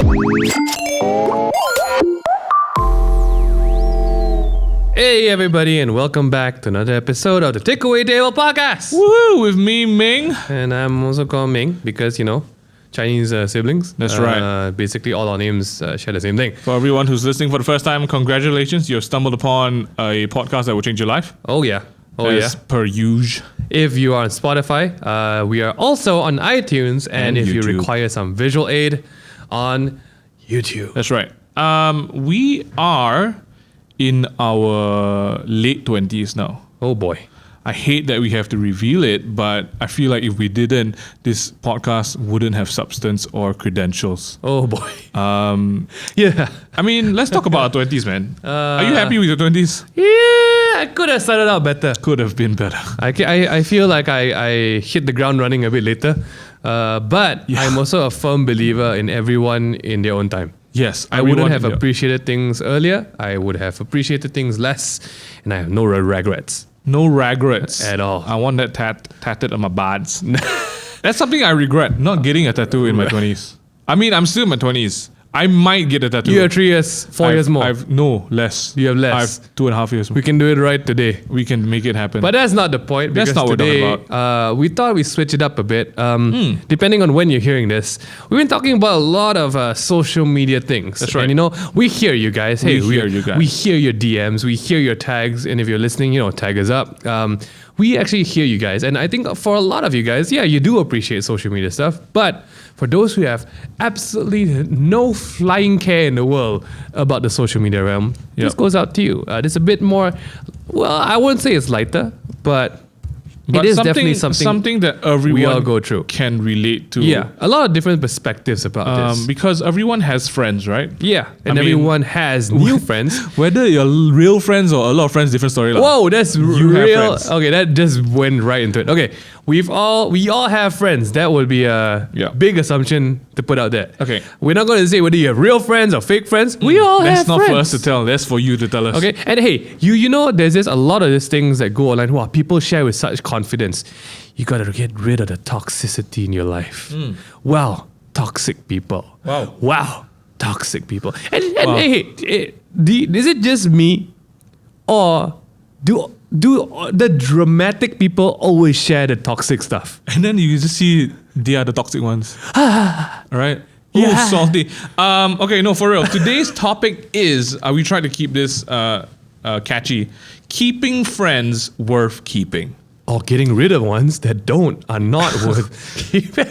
Hey everybody, and welcome back to another episode of the Takeaway Table Podcast. Woohoo! With me, Ming. And I'm also called Ming because, Chinese siblings. That's right. Basically, all our names share the same thing. For everyone who's listening for the first time, congratulations. You've stumbled upon a podcast that will change your life. Oh yeah. As per usual. If you are on Spotify, we are also on iTunes, and if you YouTube. require some visual aid, on YouTube. That's right. We are in our late 20s now. Oh boy. I hate that we have to reveal it, but I feel like if we didn't, this podcast wouldn't have substance or credentials. Oh boy. Yeah. I mean, let's talk about our 20s, man. Are you happy with your 20s? Yeah, I could have started out better. Could have been better. I feel like I hit the ground running a bit later. But I'm also a firm believer in everyone in their own time. Yes, I wouldn't have appreciated things earlier. I would have appreciated things less, and I have no regrets. No regrets At all. I want that tatted on my buds. That's something I regret, not getting a tattoo in my 20s. I mean, I'm still in my 20s. I might get a tattoo. You have 3 years, 4 years more. No, less. You have less. I have 2.5 years more. We can do it right today. We can make it happen. But that's not the point. That's Because not what we're today, talking we thought we'd switch it up a bit. Depending on when you're hearing this, we've been talking about a lot of social media things. That's right. And we hear you guys. Hey, We hear you guys. We hear your DMs. We hear your tags. And if you're listening, tag us up. We actually hear you guys. And I think for a lot of you guys, yeah, you do appreciate social media stuff. But for those who have absolutely no flying care in the world about the social media realm, this goes out to you. It's a bit more, well, I wouldn't say it's lighter, but it is definitely something that everyone we all go through. can relate to. Yeah, a lot of different perspectives about this. Because everyone has friends, right? Yeah, and I mean, everyone has new friends. Whether you're real friends or a lot of friends, different story. Whoa, that's You have real. friends. Okay, that just went right into it. Okay, we all have friends. That would be a big assumption to put out there. Okay. We're not going to say whether you have real friends or fake friends. We all have That's not friends. for us to tell. That's for you to tell us. Okay, and hey, you know there's just a lot of these things that go online. Wow, people share with such confidence. You gotta get rid of the toxicity in your life. Wow, toxic people. Wow, toxic people. And hey, is it just me, or do the dramatic people always share the toxic stuff? And then you just see they are the toxic ones. Alright? Oh, Yeah. salty. Okay, no, for real. Today's topic is, we try to keep this catchy. Keeping friends worth keeping. Or getting rid of ones that are not worth keeping.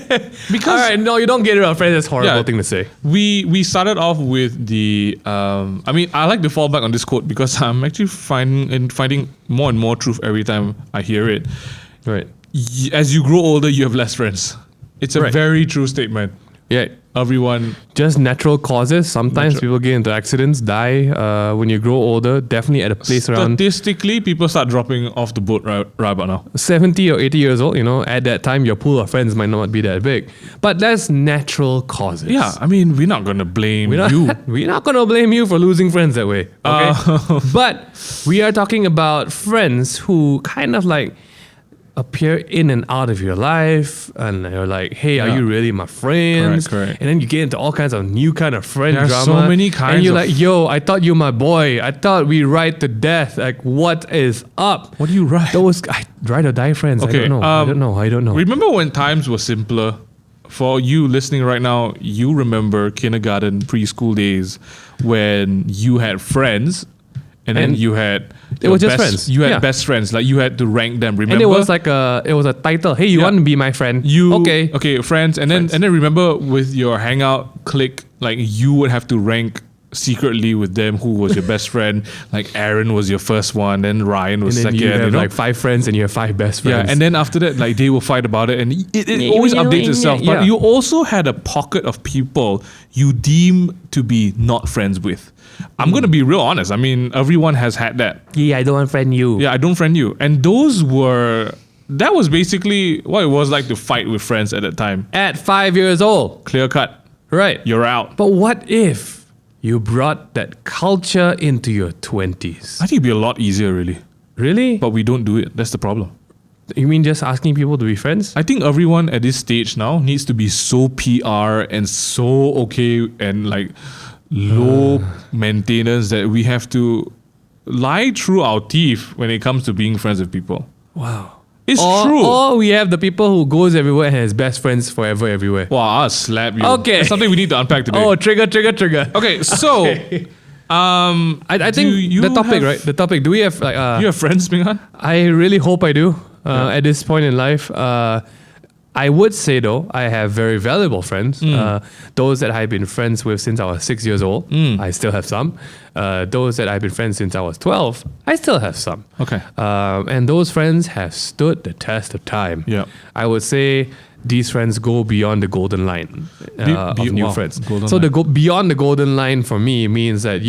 Because- all right, no, you don't get rid of friends. That's a horrible thing to say. We started off with the I like to fall back on this quote because I'm actually finding more and more truth every time I hear it. Right. As you grow older, you have less friends. It's a Right. very true statement. Yeah. Everyone. Just natural causes. Sometimes people get into accidents, die. When you grow older, definitely at a place around Statistically, people start dropping off the boat right about now. 70 or 80 years old. At that time, your pool of friends might not be that big. But that's natural causes. Yeah, I mean, we're not gonna blame you. We're not going to blame you for losing friends that way. Okay? But we are talking about friends who kind of like appear in and out of your life, and you're like, hey, are you really my friends? Correct. And then you get into all kinds of new kind of friend There are drama. so many kinds and you're of- like, yo, I thought you my boy. I thought we ride to death. Like, what is up? What do you write? Those ride or die friends. Okay, I don't know. Remember when times were simpler? For you listening right now, you remember kindergarten, preschool days when you had friends, and then you had It was just friends. You had Yeah. best friends. Like you had to rank them. Remember? And it was like a title. Hey, you want to be my friend? Okay, friends. And then remember with your hangout clique, like you would have to rank secretly with them who was your best friend. Like Aaron was your first one, then Ryan was And then second. you have know? like 5 friends and you have 5 best friends. Yeah, and then after that, like they will fight about it, and it always updates itself. But you also had a pocket of people you deem to be not friends with. I'm gonna be real honest. I mean, everyone has had that. Yeah, I don't unfriend you. Yeah, I don't friend you, and that was basically what it was like to fight with friends at that time. At 5 years old. Clear cut. Right. You're out. But what if you brought that culture into your 20s? I think it'd be a lot easier, really. Really? But we don't do it. That's the problem. You mean just asking people to be friends? I think everyone at this stage now needs to be so PR and so okay and like low maintenance that we have to lie through our teeth when it comes to being friends with people. Wow. It's true. Or we have the people who goes everywhere and has best friends forever everywhere. Wow, I'll slap you. Okay. That's something we need to unpack today. Oh, trigger. Okay, so I think the topic, right? The topic. Do we have like you have friends, MingH? I really hope I do. At this point in life, I would say though, I have very valuable friends. Those that I've been friends with since I was 6 years old, I still have some. Those that I've been friends since I was 12, I still have some. Okay. And those friends have stood the test of time. Yeah. I would say these friends go beyond the golden line of new friends. So beyond the golden line for me means that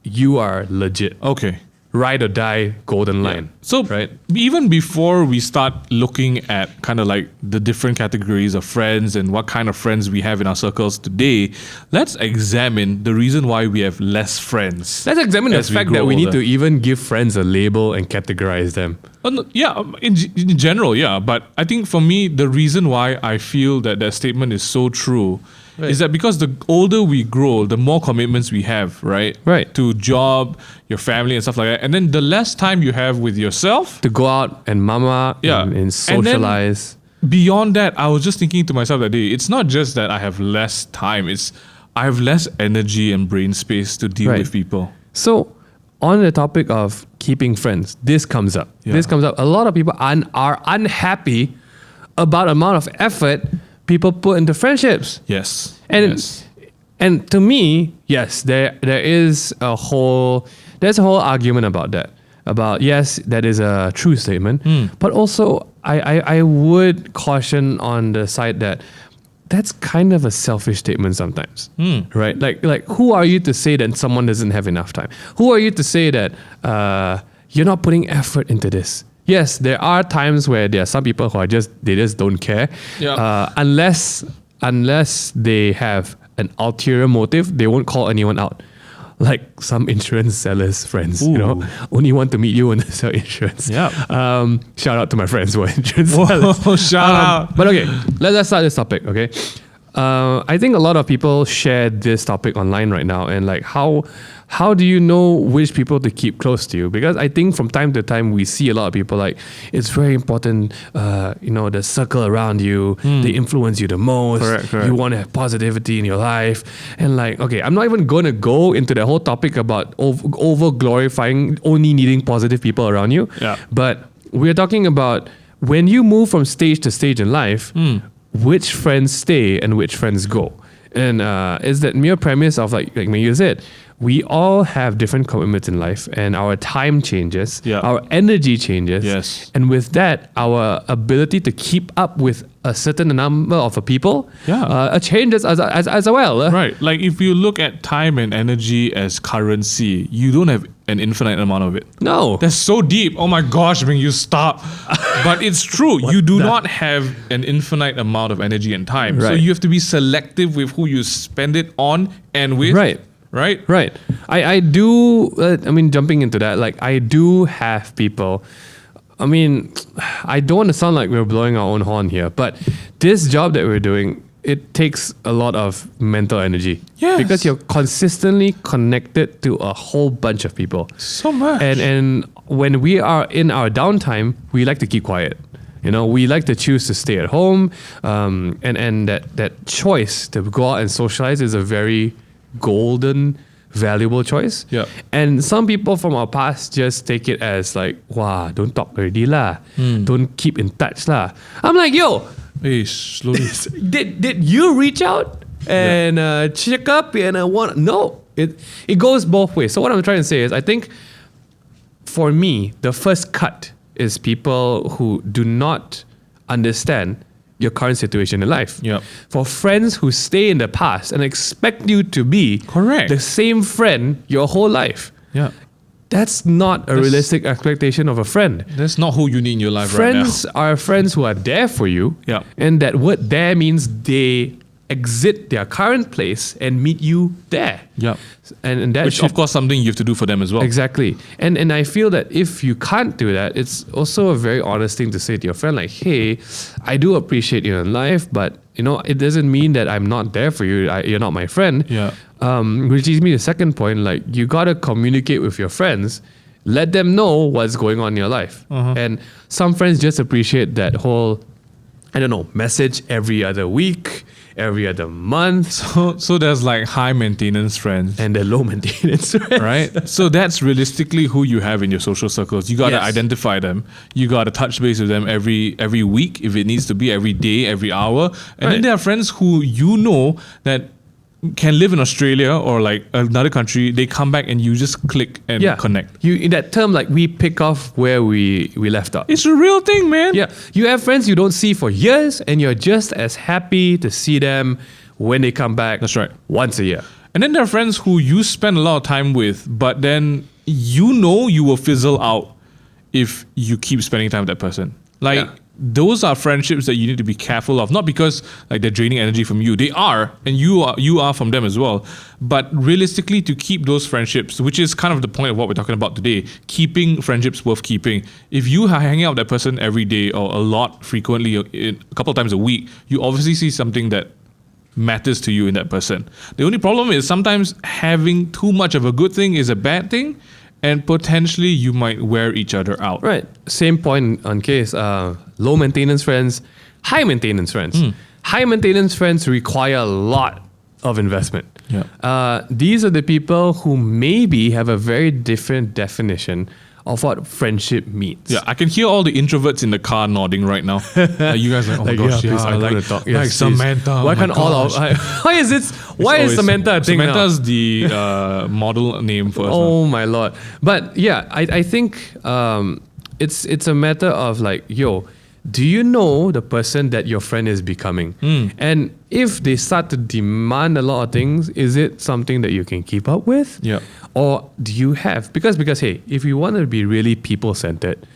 you are legit. Okay. Ride or die golden line. So right? Even before we start looking at kind of like the different categories of friends and what kind of friends we have in our circles today, let's examine the reason why we have less friends. Let's examine the fact that we need to even give friends a label and categorize them. In general, yeah. But I think for me, the reason why I feel that statement is so true is that because the older we grow, the more commitments we have, right? Right. To job, your family and stuff like that. And then the less time you have with yourself. To go out and mama and socialize. And beyond that, I was just thinking to myself that day, it's not just that I have less time, it's I have less energy and brain space to deal with people. So on the topic of keeping friends, this comes up. Yeah. This comes up. A lot of people are unhappy about the amount of effort people put into friendships. Yes. And to me, yes, there's a whole argument about that. About yes, that is a true statement. But also I would caution on the side that that's kind of a selfish statement sometimes. Right? Like who are you to say that someone doesn't have enough time? Who are you to say that you're not putting effort into this? Yes, there are times where there are some people who just don't care. Unless they have an ulterior motive, they won't call anyone out. Like some insurance sellers' friends, only want to meet you when they sell insurance. Shout out to my friends who are insurance sellers. Shout out. But okay, let's start this topic. Okay, I think a lot of people share this topic online right now, and like how do you know which people to keep close to you? Because I think from time to time we see a lot of people like it's very important, the circle around you, they influence you the most. Correct. You want to have positivity in your life. And like, okay, I'm not even going to go into the whole topic about over glorifying only needing positive people around you. Yeah. But we're talking about when you move from stage to stage in life, which friends stay and which friends go. And is that mere premise of like you said, we all have different commitments in life and our time changes, our energy changes. And with that, our ability to keep up with a certain number of people changes as well. Right. Like if you look at time and energy as currency, you don't have an infinite amount of it. No. That's so deep. Oh my gosh, you stop. But it's true. You do not have an infinite amount of energy and time. Right. So you have to be selective with who you spend it on and with. Right. I do, jumping into that, like I do have people, I don't want to sound like we're blowing our own horn here, but this job that we're doing, it takes a lot of mental energy. Yes. Because you're consistently connected to a whole bunch of people. So much. And when we are in our downtime, we like to keep quiet. We like to choose to stay at home. And that choice to go out and socialize is a very golden, valuable choice. Yeah. And some people from our past just take it as like, wow, don't talk already lah. Don't keep in touch lah. I'm like, yo, hey, slowly. did you reach out and check up and want? No, it goes both ways. So what I'm trying to say is, I think for me, the first cut is people who do not understand your current situation in life. Yep. For friends who stay in the past and expect you to be the same friend your whole life. Yeah. That's not a realistic expectation of a friend. That's not who you need in your life right now. Friends are friends who are there for you. Yeah. And that word there means they exit their current place and meet you there. Yeah. And that Which, of course, something you have to do for them as well. Exactly. And I feel that if you can't do that, it's also a very honest thing to say to your friend, like, hey, I do appreciate you in life, but it doesn't mean that I'm not there for you. You're not my friend. Yeah. Which leads me to the second point, like, you got to communicate with your friends. Let them know what's going on in your life. And some friends just appreciate that whole, message every other week, every other month. So there's like high maintenance friends. And the low maintenance friends. Right? So that's realistically who you have in your social circles. You got to identify them. You got to touch base with them every week, if it needs to be, every day, every hour. And then there are friends who that can live in Australia or like another country. They come back and you just click and connect. You, in that term, like, we pick off where we left off. It's a real thing, man. Yeah. You have friends you don't see for years and you're just as happy to see them when they come back. That's right. Once a year. And then there are friends who you spend a lot of time with, but then you will fizzle out if you keep spending time with that person. Like, those are friendships that you need to be careful of. Not because like they're draining energy from you. They are, and you are from them as well. But realistically, to keep those friendships, which is kind of the point of what we're talking about today, keeping friendships worth keeping. If you are hanging out with that person every day or a lot frequently, a couple of times a week, you obviously see something that matters to you in that person. The only problem is sometimes having too much of a good thing is a bad thing, and potentially you might wear each other out. Right. Same point on case. Low maintenance friends, high maintenance friends. High maintenance friends require a lot of investment. Yeah. These are the people who maybe have a very different definition of what friendship means. Yeah, I can hear all the introverts in the car nodding right now. You guys are like, oh my gosh, please, I like, wanna talk. like Samantha. Why can't all of why is Samantha a thing now? Samantha's the model name for us. Oh my lord. But yeah, I think it's a matter of like, do you know the person that your friend is becoming? And if they start to demand a lot of things, is it something that you can keep up with? Yeah. Or do you have, because hey, if you want to be really people-centered,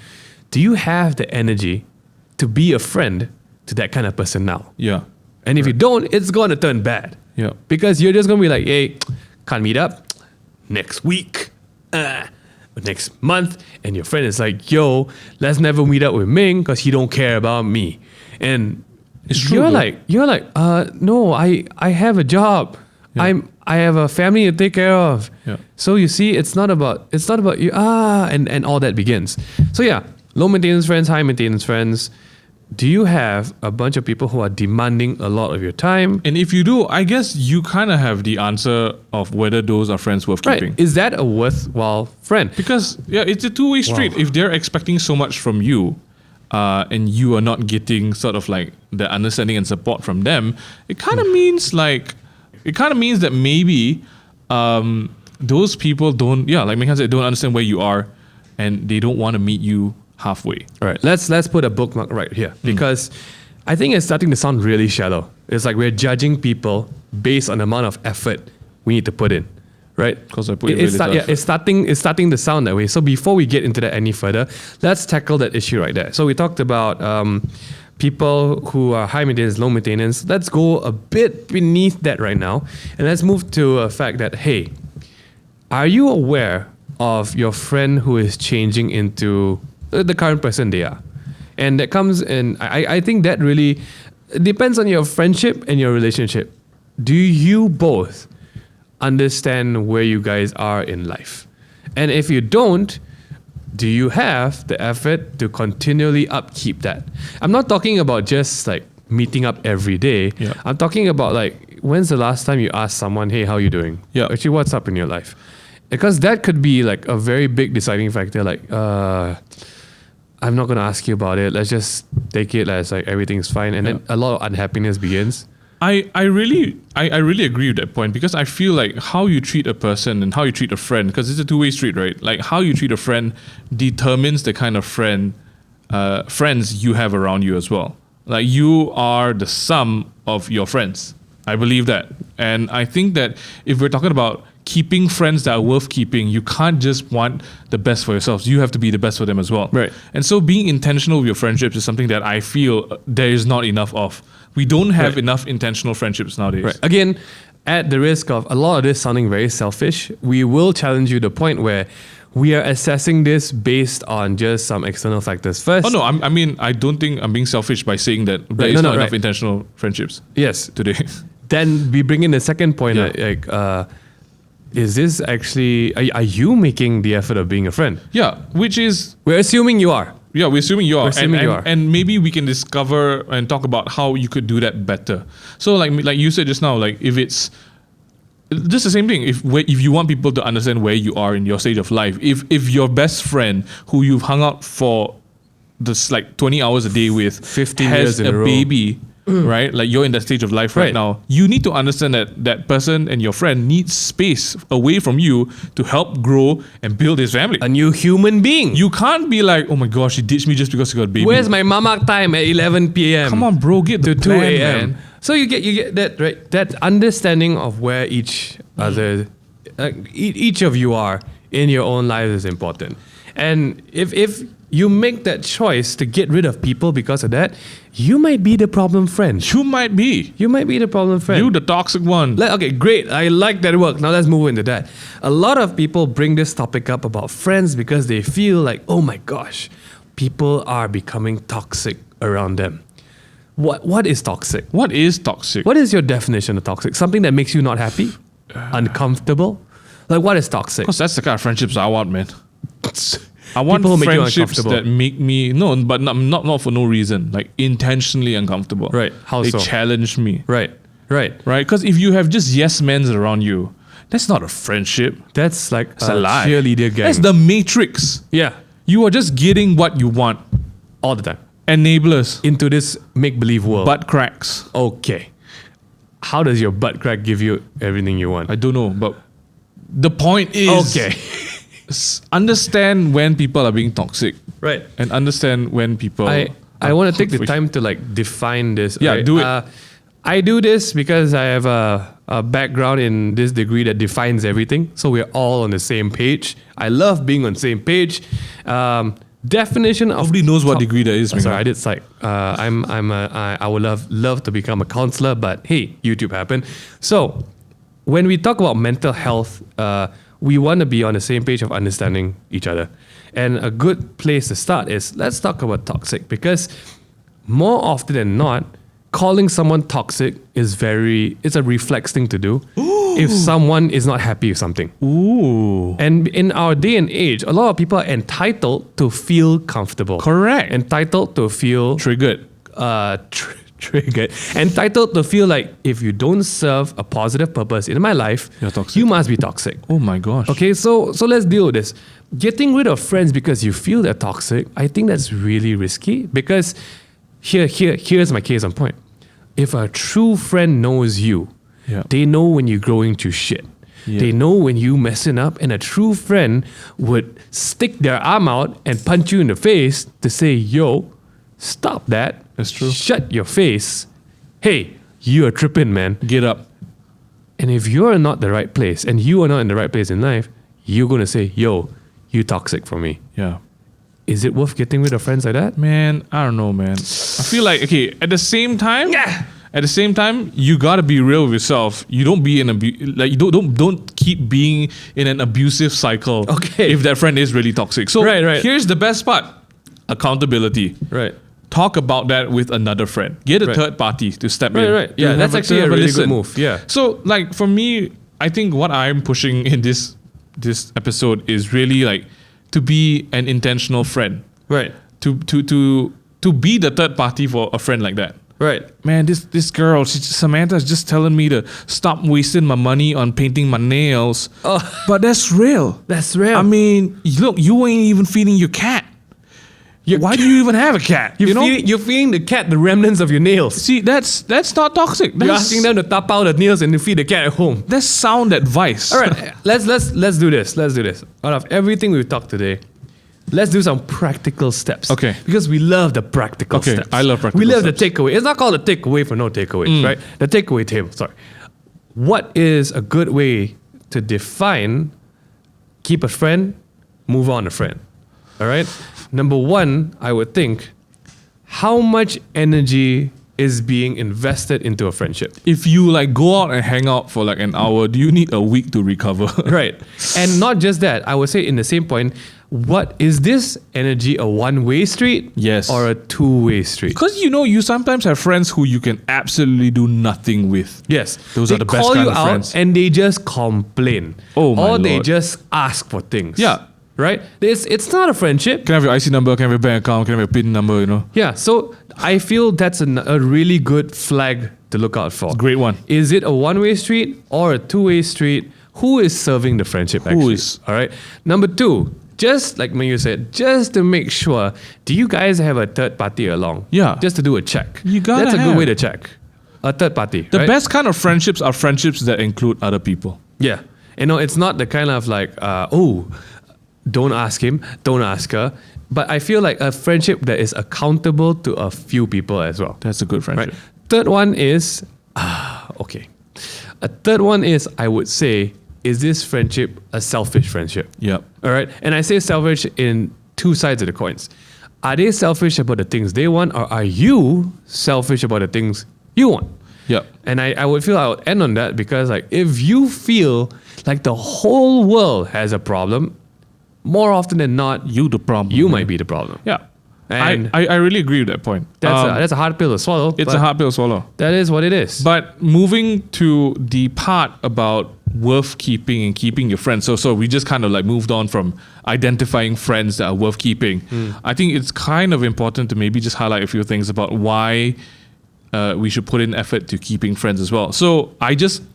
do you have the energy to be a friend to that kind of person now? Yeah. And if you don't, it's going to turn bad. Yeah. Because you're just going to be like, hey, can't meet up next week, next month. And your friend is like, yo, let's never meet up with Ming because he don't care about me. And it's true, you're like, no, I have a job. Yeah. I have a family to take care of. Yeah. So you see, it's not about you. And all that begins. So yeah, low maintenance friends, high maintenance friends. Do you have a bunch of people who are demanding a lot of your time? And if you do, I guess you kind of have the answer of whether those are friends worth keeping. Is that a worthwhile friend? Because it's a two-way street. Wow. If they're expecting so much from you, and you are not getting sort of like the understanding and support from them, it kind of means that maybe those people don't, like MingH said, don't understand where you are, and they don't want to meet you halfway. All right, let's put a bookmark right here, because I think it's starting to sound really shallow. It's like we're judging people based on the amount of effort we need to put in, right? Because it's starting to sound that way. So before we get into that any further, let's tackle that issue right there. So we talked about people who are high maintenance, low maintenance. Let's go a bit beneath that right now, and let's move to a fact that, hey, are you aware of your friend who is changing into the current person they are? And that comes in, I think that really depends on your friendship and your relationship. Do you both understand where you guys are in life? And if you don't, do you have the effort to continually upkeep that? I'm not talking about just like meeting up every day. Yeah. I'm talking about like, when's the last time you asked someone, hey, how you doing? Yeah. Actually, what's up in your life? Because that could be like a very big deciding factor. Like, I'm not going to ask you about it. Let's just take it as like everything's fine. And then a lot of unhappiness begins. I really agree with that point, because I feel like how you treat a person and how you treat a friend, because it's a two-way street, right? Like how you treat a friend determines the kind of friends you have around you as well. Like you are the sum of your friends. I believe that. And I think that if we're talking about keeping friends that are worth keeping, you can't just want the best for yourselves. You have to be the best for them as well. Right. And so being intentional with your friendships is something that I feel there is not enough of. We don't have enough intentional friendships nowadays. Right. Again, at the risk of a lot of this sounding very selfish, we will challenge you to the point where we are assessing this based on just some external factors. First, Oh no, I mean, I don't think I'm being selfish by saying that there is not enough intentional friendships yes, today. then we bring in the second point, is this actually, are you making the effort of being a friend? Yeah, which is... We're assuming you are. Yeah, we're assuming you are. You are. And maybe we can discover and talk about how you could do that better. So like you said just now, like if it's just the same thing. If you want people to understand where you are in your stage of life, if your best friend who you've hung out for this like 20 hours a day with 15 has years in a row. baby, right? Like you're in that stage of life right now. You need to understand that that person and your friend needs space away from you to help grow and build his family. A new human being. You can't be like, oh my gosh, she ditched me just because she got a baby. Where's my mamak time at 11 p.m.? Come on, bro, get the to 2 plan, a.m. man. So you get that, right? That understanding of where each other, each of you are in your own lives is important. And if you make that choice to get rid of people because of that, you might be the problem friend. You might be. You might be the problem friend. You the toxic one. Okay, great. I like that work. Now let's move into that. A lot of people bring this topic up about friends because they feel like, oh my gosh, people are becoming toxic around them. What is toxic? What is toxic? What is your definition of toxic? Something that makes you not happy? Uncomfortable? Like what is toxic? Because that's the kind of friendships I want, man. I want People who make you friendships uncomfortable. that make me but not for no reason, like intentionally uncomfortable. Right. How they so? challenge me. Right. Because if you have just yes men around you, that's not a friendship. That's like It's a lie. cheerleader gang. That's the Matrix. Yeah. You are just getting what you want. All the time. Enablers. Into this make-believe world. Butt cracks. Okay. How does your butt crack give you everything you want? I don't know, but the point is, Okay. understand when people are being toxic. Right. And understand when people I are want to take the toxic. time to like define this. Yeah, right? do it. I do this because I have a background in this degree that defines everything. So we're all on the same page. I love being on the same page. Definition of Nobody knows what degree that is. Sorry, I did psych. I would love to become a counselor, but hey, YouTube happened. So when we talk about mental health, we want to be on the same page of understanding each other. And a good place to start is let's talk about toxic, because more often than not, calling someone toxic is it's a reflex thing to do. If someone is not happy with something. Ooh. And in our day and age, a lot of people are entitled to feel comfortable. Correct. Entitled to feel Triggered. triggered. Entitled to feel like if you don't serve a positive purpose in my life, You're toxic. you must be toxic. Oh my gosh. Okay, so let's deal with this. Getting rid of friends because you feel they're toxic, I think that's really risky, because here's my case on point. If a true friend knows you, Yeah. they know when you're going to shit. Yeah. They know when you messing up, and a true friend would stick their arm out and punch you in the face to say, yo, stop that. That's true. Shut your face. Hey, you are tripping, man. Get up. And if you're not the right place and you are not in the right place in life, you're going to say, yo, you toxic for me. Yeah. Is it worth getting rid of friends like that? Man, I don't know, man. I feel like, okay, at the same time, you gotta be real with yourself. You don't be you don't keep being in an abusive cycle. Okay. If that friend is really toxic. So Right. here's the best part: accountability. Right. Talk about that with another friend. Get a Right. third party to step in. Right. Yeah, To that's have actually to a have really listen. good move. Yeah. So like for me, I think what I'm pushing in this episode is really like to be an intentional friend. Right. To be the third party for a friend like that. Right. Man, this girl, Samantha's just telling me to stop wasting my money on painting my nails. Oh. But that's real. That's real. I mean, look, you ain't even feeding your cat. Why do you even have a cat? You're feeding the cat the remnants of your nails. See, that's not toxic. You're asking them to tap out the nails and to feed the cat at home. That's sound advice. All right, let's do this. Let's do this. Out of everything we've talked today, let's do some practical steps. Okay. Because we love the practical Okay, steps. I love practical We love steps. the takeaway. It's not called a takeaway for no takeaways, right? The takeaway table. Sorry. What is a good way to define keep a friend, move on a friend. All right. Number one, I would think, how much energy is being invested into a friendship? If you like go out and hang out for like an hour, do you need a week to recover? Right. And not just that, I would say in the same point, what is this energy, a one-way street? Yes. Or a two-way street? Because you sometimes have friends who you can absolutely do nothing with. Yes. Those are the best kind of friends. And they just complain. Oh my Or they Lord. just ask for things. Yeah. Right? It's not a friendship. Can I have your IC number? Can I have your bank account? Can I have your PIN number? Yeah. So I feel that's a really good flag to look out for. Great one. Is it a one-way street or a two-way street? Who is serving the friendship actually? Who is? All right. Number two, just like MingY said, just to make sure, do you guys have a third party along? Yeah. Just to do a check. You gotta That's a good have. way to check. A third party. The right? best kind of friendships are friendships that include other people. Yeah. It's not the kind of like, don't ask him, don't ask her. But I feel like a friendship that is accountable to a few people as well. That's a good friendship. Right. Third one is, okay. A third one is, I would say, is this friendship a selfish friendship? Yep. All right. And I say selfish in two sides of the coins. Are they selfish about the things they want, or are you selfish about the things you want? Yep. And I would end on that because like if you feel like the whole world has a problem, more often than not, You the problem. you might be the problem. Yeah. And I really agree with that point. that's a hard pill to swallow. It's but a hard pill to swallow. That is what it is. But moving to the part about worth keeping and keeping your friends. So we just kind of like moved on from identifying friends that are worth keeping. I think it's kind of important to maybe just highlight a few things about why we should put in effort to keeping friends as well. So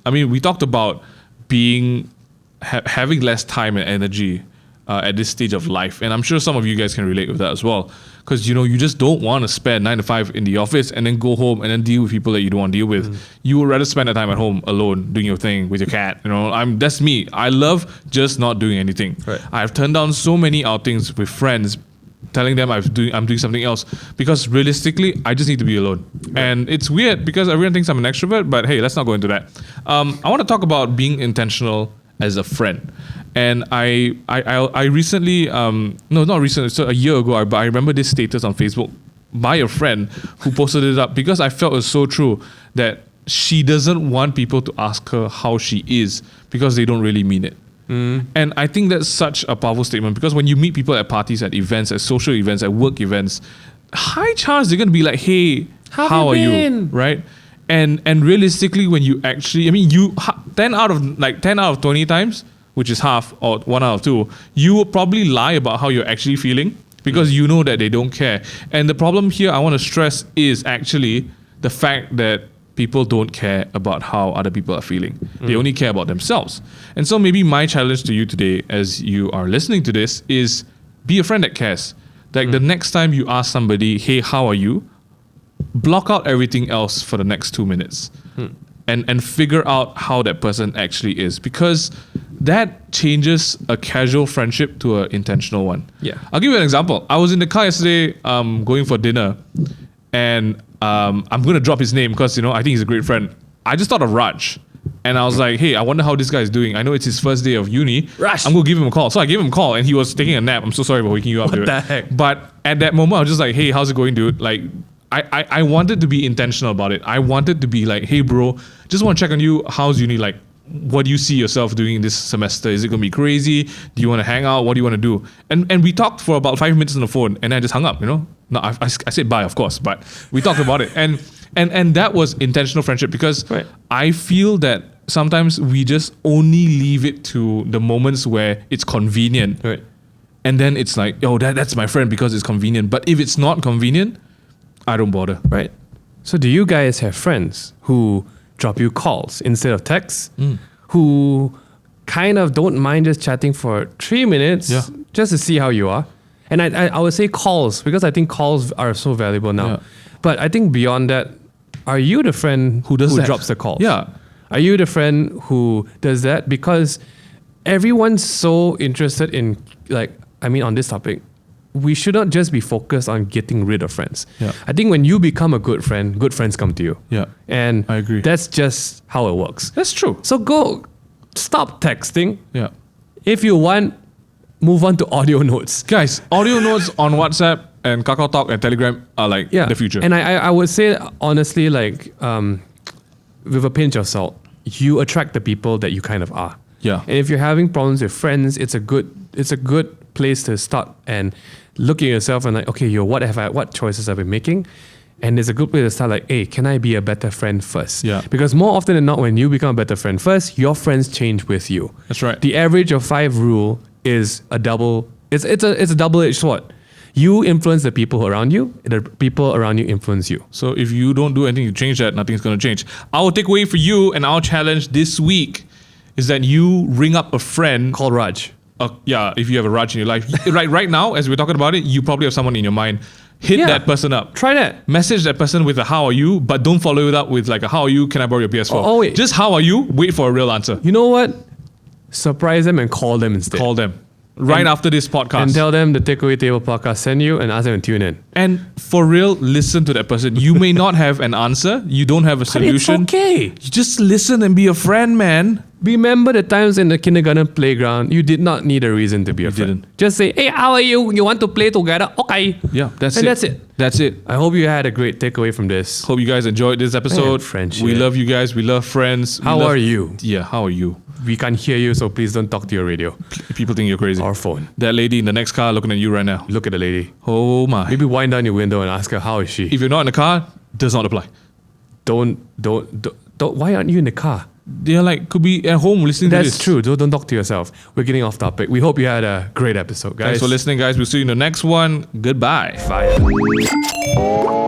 we talked about having less time and energy at this stage of life. And I'm sure some of you guys can relate with that as well. Because, you just don't want to spend 9 to 5 in the office and then go home and then deal with people that you don't want to deal with. You would rather spend the time at home alone, doing your thing with your cat. That's me. I love just not doing anything. Right. I've turned down so many outings with friends telling them I'm doing something else because realistically, I just need to be alone. Right. And it's weird because everyone thinks I'm an extrovert, but hey, let's not go into that. I want to talk about being intentional as a friend. And I recently, not recently, so a year ago, I remember this status on Facebook by a friend who posted it up because I felt it was so true that she doesn't want people to ask her how she is because they don't really mean it. And I think that's such a powerful statement because when you meet people at parties, at events, at social events, at work events, high chance they're going to be like, hey, how are you? Right? And realistically, when you actually, 10 out of 20 times, which is half or 1 out of 2, you will probably lie about how you're actually feeling because you know that they don't care. And the problem here I want to stress is actually the fact that people don't care about how other people are feeling. They only care about themselves. And so maybe my challenge to you today as you are listening to this is be a friend that cares. Like the next time you ask somebody, hey, how are you? Block out everything else for the next 2 minutes and figure out how that person actually is because that changes a casual friendship to an intentional one. Yeah. I'll give you an example. I was in the car yesterday going for dinner and I'm going to drop his name because, I think he's a great friend. I just thought of Raj. And I was like, hey, I wonder how this guy is doing. I know it's his first day of uni. Raj. I'm going to give him a call. So I gave him a call and he was taking a nap. I'm so sorry about waking you up, dude. What the heck? But at that moment, I was just like, hey, how's it going, dude? Like, I wanted to be intentional about it. I wanted to be like, hey, bro, just want to check on you. How's uni? Like, what do you see yourself doing this semester? Is it going to be crazy? Do you want to hang out? What do you want to do? And we talked for about 5 minutes on the phone and I just hung up, No, I said bye, of course, but we talked about it. And that was intentional friendship because right. I feel that sometimes we just only leave it to the moments where it's convenient. Right. And then it's like, that's my friend because it's convenient. But if it's not convenient, I don't bother. Right. So do you guys have friends who drop you calls instead of texts, who kind of don't mind just chatting for 3 minutes just to see how you are? And I would say calls because I think calls are so valuable now. Yeah. But I think beyond that, are you the friend who drops the calls? Yeah. Are you the friend who does that? Because everyone's so interested in on this topic, we should not just be focused on getting rid of friends. Yeah. I think when you become a good friends come to you. Yeah. And I agree. that's just how it works. That's true. So go stop texting. Yeah. If you want, move on to audio notes. Guys, audio notes on WhatsApp and Kakao Talk and Telegram are like the future. And I would say honestly, like with a pinch of salt, you attract the people that you kind of are. Yeah. And if you're having problems with friends, it's a good place to start and look at yourself and like, okay, what choices have I been making? And it's a good place to start like, hey, can I be a better friend first? Yeah. Because more often than not, when you become a better friend first, your friends change with you. That's right. The average of 5 rule is a double-edged sword. You influence the people around you, the people around you influence you. So if you don't do anything to change that, nothing's going to change. Our takeaway for you and our challenge this week is that you ring up a friend. Call Raj. Yeah, if you have a Raj in your life. right now, as we're talking about it, you probably have someone in your mind. Hit that person up. Try that. Message that person with a how are you, but don't follow it up with like a how are you, can I borrow your PS4? Oh, wait. Just how are you, wait for a real answer. You know what? Surprise them and call them instead. Call them. After this podcast. And tell them the Takeaway Table podcast send you and ask them to tune in. And for real, listen to that person. You may not have an answer. You don't have a solution. It's okay. You just listen and be a friend, man. Remember the times in the kindergarten playground, you did not need a reason to be a friend. Didn't. Just say, hey, how are you? You want to play together? Okay. Yeah, that's and it. that's it. That's it. I hope you had a great takeaway from this. Hope you guys enjoyed this episode. Man, friendship. We love you guys. We love friends. How are you? Yeah, how are you? We can't hear you, so please don't talk to your radio People think you're crazy. or phone. That lady in the next car looking at you right now. Look at the lady. Oh my. Maybe wind down your window and ask her, how is she? If you're not in the car, does not apply. Don't. Why aren't you in the car? They're like, could be at home listening to this. That's true. Don't talk to yourself. We're getting off topic. We hope you had a great episode, guys. Thanks for listening, guys. We'll see you in the next one. Goodbye. Bye.